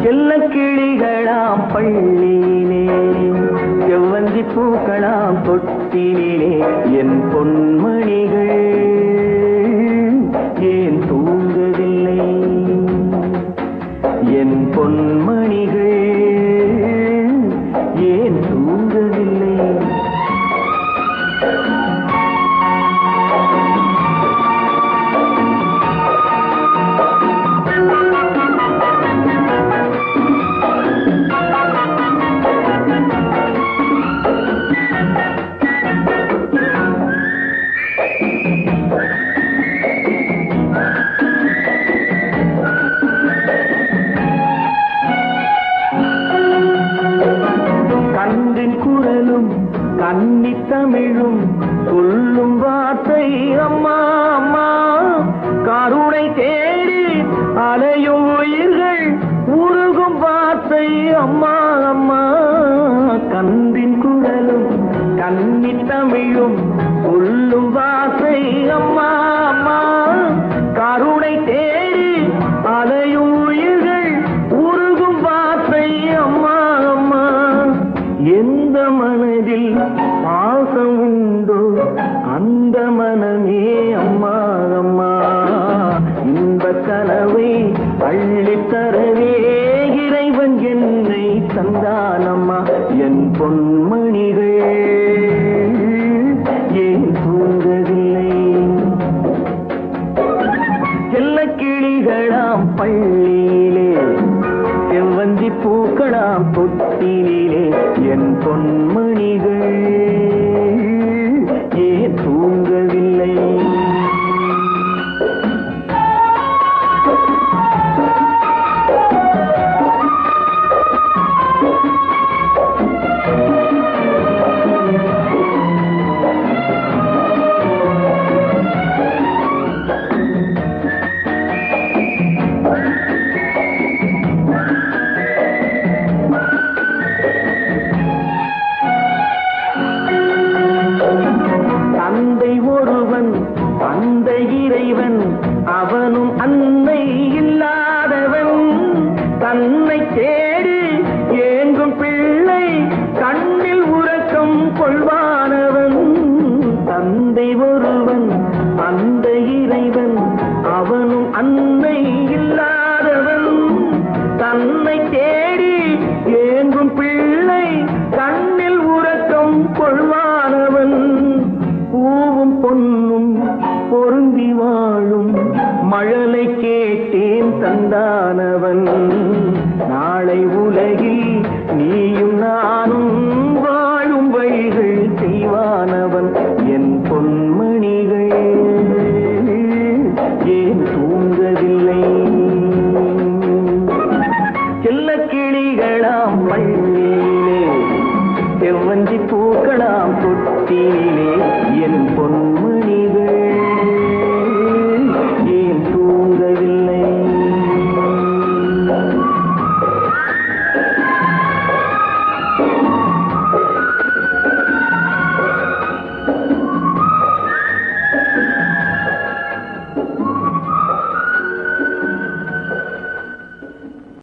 செல்ல கிளிகளாம் பள்ளியிலே செவ்வந்தி பூக்களாம் தொட்டிலே என் பொன்மணிகள் ஏன் தூங்கவில்லை என் பொன்மணிகள் ஏன் தூங்கவில்லை கன்னி தமிழும் சொல்லும் வார்த்தை அம்மா அம்மா கருணை தேடி அலையும் உயிர்கள் உருகும் வார்த்தை அம்மா அம்மா கன்றின் குரலும் கன்னி தமிழும் சொல்லும் வார்த்தை அம்மா அம்மா கருணை தேடி அலையும் உயிர்கள் உருகும் வார்த்தை அம்மா அம்மா எந்த மனதில் பாசம் உண்டோ அந்த மனமே அம்மா அம்மா இந்த கனவை அள்ளித்தரவே இறைவன் என்னை தந்தானம்மா என் பொன்மணிகள் ஏன் தூங்கவில்லை செல்ல கிளிகளாம் பள்ளியிலே செவ்வந்தி பூக்களாம் தொட்டிலே என் பொன்மணிகள் ஏன் தூங்கவில்லை தந்தை ஒருவன் அந்த இறைவன் அவனும் அன்னை இல்லாதவன் தன்னை தேடி ஏங்கும் பிள்ளை கண்ணில் உறக்கம் கொள்வானவன் தந்தை ஒருவன் அந்த இறைவன் அவனும் அன்னை இல்லாதவன் தன்னை தேடி ஏங்கும் பிள்ளை கண்ணில் உறக்கம் கொள்வானவன் பூவும் பொன்னும் பொருந்தி வாழும் மழலை கேட்டேன் தந்தானவன் நாளை உலகில் நீயும் நானும் வாழும் வழிகள் செய்வானவன்